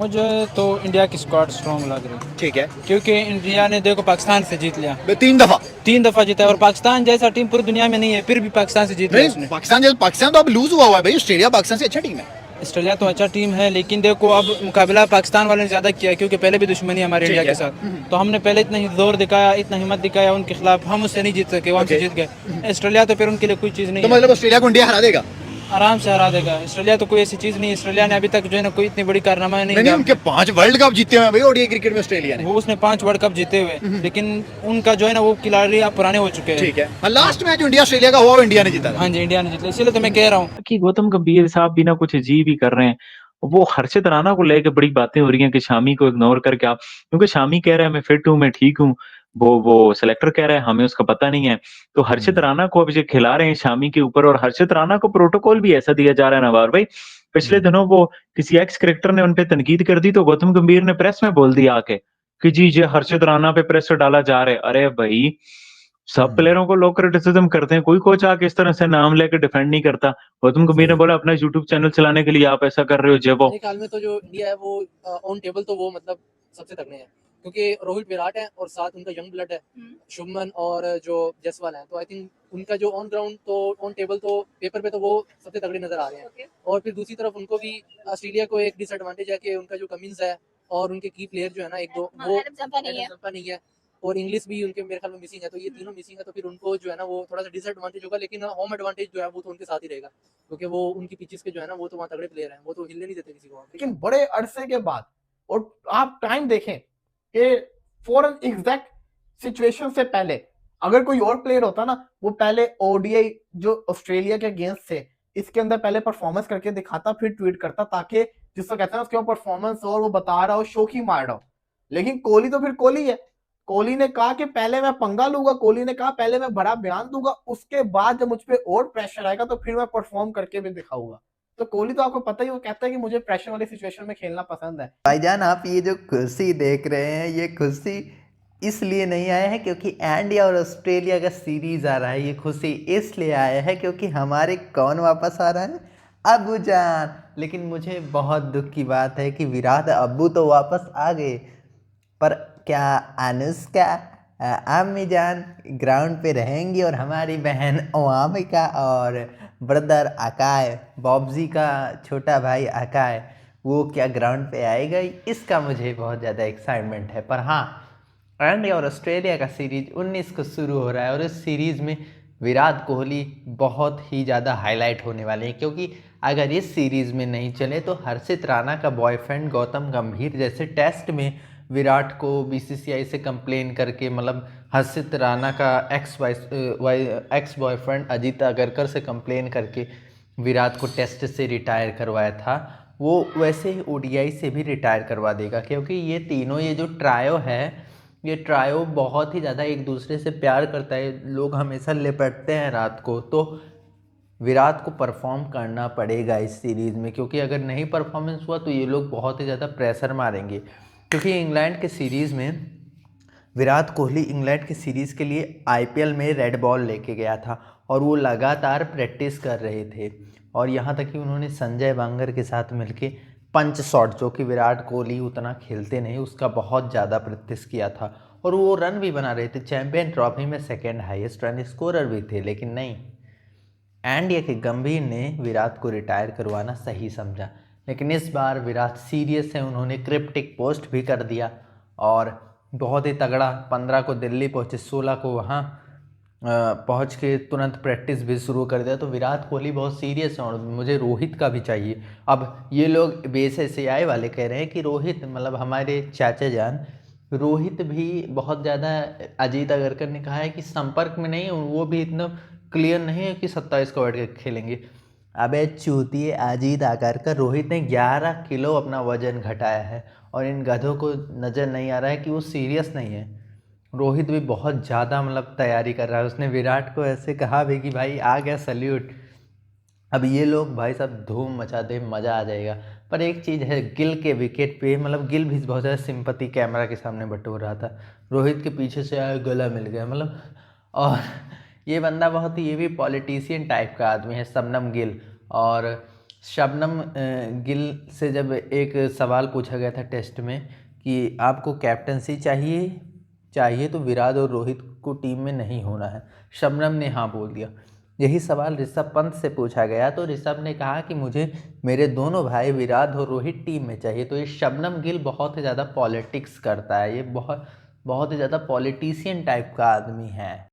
मुझे तो इंडिया की स्क्वाड स्ट्रॉन्ग लग रही है, ठीक है, क्योंकि इंडिया ने देखो पाकिस्तान से जीत लिया, 3 दफा। 3 दफा जीता है, और पाकिस्तान जैसा टीम पूरी दुनिया में नहीं है, फिर भी पाकिस्तान से जीत लिया नहीं, उसने। पाकिस्तान तो अब लूज हुआ है भाई। ऑस्ट्रेलिया पाकिस्तान से अच्छा टीम है। ऑस्ट्रेलिया तो अच्छा टीम है, लेकिन देखो अब मुकाबला पाकिस्तान वालों ने ज़्यादा किया, क्योंकि पहले भी दुश्मनी है हमारे ठीक इंडिया है। के साथ। तो हमने पहले इतना ही जोर दिखाया, इतना हिम्मत दिखाया उनके खिलाफ, हम उससे नहीं जीत सके, वो हमसे ओके। जीत गए। ऑस्ट्रेलिया तो फिर उनके लिए कोई चीज़ नहीं तो है, मतलब ऑस्ट्रेलिया को इंडिया हरा देगा? आराम से हरा देगा। ऑस्ट्रेलिया तो कोई ऐसी चीज़ नहीं है, ऑस्ट्रेलिया ने अभी तक जो है ना कोई इतनी बड़ी कारनामा नहीं नहीं नहीं, किया। उनके 5 वर्ल्ड कप जीते हुए हैं भाई ओडीआई क्रिकेट में ऑस्ट्रेलिया ने। वो उसने 5 वर्ल्ड कप जीते हुए, लेकिन उनका जो है ना वो खिलाड़ी अब पुराने हो चुके हैं। ठीक है, लास्ट मैच इंडिया ऑस्ट्रेलिया का हुआ, वो इंडिया ने जीता था। हाँ जी, इंडिया ने जीता, इसीलिए तो मैं कह रहा हूँ। कि गौतम गंभीर साहब भी ना कुछ अजीब ही कर रहे हैं। वो हर्षित राणा को लेके बड़ी बातें हो रही हैं कि शामी को इग्नोर करके आप, क्योंकि शामी कह रहा है मैं फिट हूँ, मैं ठीक हूँ। वो सिलेक्टर कह रहा है हमें उसका पता नहीं है। तो हर्षित राणा को अब ये खिला रहे हैं शामी के ऊपर, और हर्षित राणा को प्रोटोकॉल भी ऐसा दिया जा रहा है नवार भाई। पिछले दिनों वो किसी एक्स क्रिकेटर ने उनपे तनकीद कर दी, तो गौतम गंभीर ने प्रेस में बोल दिया आके कि जी ये हर्षित राणा पे प्रेशर डाला जा रहा है। अरे भाई, सब प्लेयरों को लोग क्रिटिसिज्म करते हैं, कोई कोच आके इस तरह से नाम लेके डिफेंड नहीं करता। गौतम गंभीर ने बोला अपना यूट्यूब चैनल चलाने के लिए आप ऐसा कर रहे हो, जब वो मेरे ख्याल में तो जो इंडिया है वो ऑन टेबल तो वो मतलब सबसे तगड़े हैं, क्योंकि रोहित विराट है और साथ उनका यंग ब्लड है शुभमन और जो जायसवाल है, तो आई थिंक उनका जो ऑन ग्राउंड तो ऑन टेबल तो पेपर पे तो वो सबसे तगड़े नजर आ रहे हैं। और फिर दूसरी तरफ उनको भी ऑस्ट्रेलिया को एक डिसएडवांटेज है कि उनका जो कमिंस है और उनके की प्लेयर जो है ना एक दो वो एडम जंपा नहीं है। और इंग्लिश भी उनके मेरे ख्याल में मिसिंग है, तो ये तीनों मिसिंग है, तो फिर उनको जो है ना वो थोड़ा सा डिसएडवांटेज होगा, लेकिन होम एडवांटेज जो है वो तो उनके साथ ही रहेगा, क्योंकि वो उनकी पिचेस के जो है ना वो तो वहाँ तगड़े प्लेयर हैं, वो तो हिलने नहीं देते किसी को। लेकिन बड़े अरसे के बाद, और आप टाइम देखें कि फॉर एग्जैक्ट सिचुएशन से पहले अगर कोई और प्लेयर होता ना, वो पहले ओडीआई जो ऑस्ट्रेलिया के अगेंस्ट थे इसके अंदर पहले परफॉर्मेंस करके दिखाता, फिर ट्वीट करता, ताकि जिसको कहते हैं उसके ऊपर परफॉर्मेंस और वो बता रहा हो, शोखी मार रहा हो। लेकिन कोहली तो फिर कोहली है। कोहली ने कहा कि पहले मैं पंगा लूंगा, कोहली ने कहा पहले मैं बड़ा बयान दूंगा, उसके बाद जब मुझ पर और प्रेशर आएगा तो फिर मैं परफॉर्म करके भी दिखाऊंगा। तो कोहली तो आपको पता ही, वो कहता है कि मुझे प्रेशर वाली सिचुएशन में खेलना पसंद है। भाईजान, आप ये जो खुशी देख रहे हैं, ये खुशी इसलिए नहीं आया है क्योंकि इंडिया और ऑस्ट्रेलिया का सीरीज आ रहा है। ये खुशी इसलिए आया है क्योंकि हमारे कौन वापस आ रहा है? अब्बू जान। लेकिन मुझे बहुत दुख की बात है कि विराट अब्बू तो वापस आ गए, पर क्या अनुष्का अम्मी जान ग्राउंड पे रहेंगी और हमारी बहन अवामिका और ब्रदर अकाय, बॉबजी का छोटा भाई अकाय, वो क्या ग्राउंड पे आएगा? इसका मुझे बहुत ज़्यादा एक्साइटमेंट है। पर हाँ, इंडिया और ऑस्ट्रेलिया का सीरीज 19 को शुरू हो रहा है, और इस सीरीज़ में विराट कोहली बहुत ही ज़्यादा हाईलाइट होने वाले हैं, क्योंकि अगर इस सीरीज़ में नहीं चले तो हर्षित राणा का बॉयफ्रेंड गौतम गंभीर जैसे टेस्ट में विराट को बीसीसीआई से कंप्लेन करके, मतलब हर्षित राणा का एक्स बॉयफ्रेंड अजीत अगरकर से कंप्लेन करके विराट को टेस्ट से रिटायर करवाया था, वो वैसे ही ओडीआई से भी रिटायर करवा देगा। क्योंकि ये तीनों, ये जो ट्रायो है, ये ट्रायो बहुत ही ज़्यादा एक दूसरे से प्यार करता है। लोग हमेशा लिपटते हैं रात को, तो विराट को परफॉर्म करना पड़ेगा इस सीरीज़ में, क्योंकि अगर नहीं परफॉर्मेंस हुआ तो ये लोग बहुत ही ज़्यादा प्रेशर मारेंगे। क्योंकि इंग्लैंड के सीरीज़ में विराट कोहली इंग्लैंड की सीरीज़ के लिए आईपीएल में रेड बॉल लेके गया था, और वो लगातार प्रैक्टिस कर रहे थे, और यहाँ तक कि उन्होंने संजय बांगर के साथ मिलके पंच शॉट, जो कि विराट कोहली उतना खेलते नहीं, उसका बहुत ज़्यादा प्रैक्टिस किया था, और वो रन भी बना रहे थे। चैंपियन ट्रॉफी में सेकेंड हाईएस्ट रन स्कोरर भी थे। लेकिन नहीं, इंडिया के गंभीर ने विराट को रिटायर करवाना सही समझा। लेकिन इस बार विराट सीरियस है, उन्होंने क्रिप्टिक पोस्ट भी कर दिया, और बहुत ही तगड़ा 15 को दिल्ली पहुँचे, 16 को वहाँ पहुँच के तुरंत प्रैक्टिस भी शुरू कर दिया। तो विराट कोहली बहुत सीरियस है, और मुझे रोहित का भी चाहिए। अब ये लोग बीसीसीआई वाले कह रहे हैं कि रोहित, मतलब हमारे चाचा जान रोहित भी बहुत ज़्यादा, अजीत अगरकर ने कहा है कि संपर्क में नहीं है, वो भी इतना क्लियर नहीं है कि 27 को वर्ल्ड कप खेलेंगे। अबे चूतिए अजीत अगरकर, रोहित ने 11 किलो अपना वजन घटाया है, और इन गधों को नज़र नहीं आ रहा है कि वो सीरियस नहीं है। रोहित भी बहुत ज़्यादा मतलब तैयारी कर रहा है, उसने विराट को ऐसे कहा भी कि भाई आ गया सल्यूट। अब ये लोग भाई साहब धूम मचा दे, मज़ा आ जाएगा। पर एक चीज़ है, गिल के विकेट पे, मतलब गिल भी बहुत ज़्यादा सिंपैथी कैमरा के सामने बटोर रहा था, रोहित के पीछे से आया, गला मिल गया मतलब। और ये बंदा बहुत ही, ये भी पॉलिटिशियन टाइप का आदमी है, शबनम गिल। और शबनम गिल से जब एक सवाल पूछा गया था टेस्ट में कि आपको कैप्टनसी चाहिए तो विराट और रोहित को टीम में नहीं होना है, शबनम ने हाँ बोल दिया। यही सवाल ऋषभ पंत से पूछा गया तो ऋषभ ने कहा कि मुझे मेरे दोनों भाई विराट और रोहित टीम में चाहिए। तो ये शबनम गिल बहुत ही ज़्यादा पॉलिटिक्स करता है, ये बहुत ही ज़्यादा पॉलिटिशियन टाइप का आदमी है।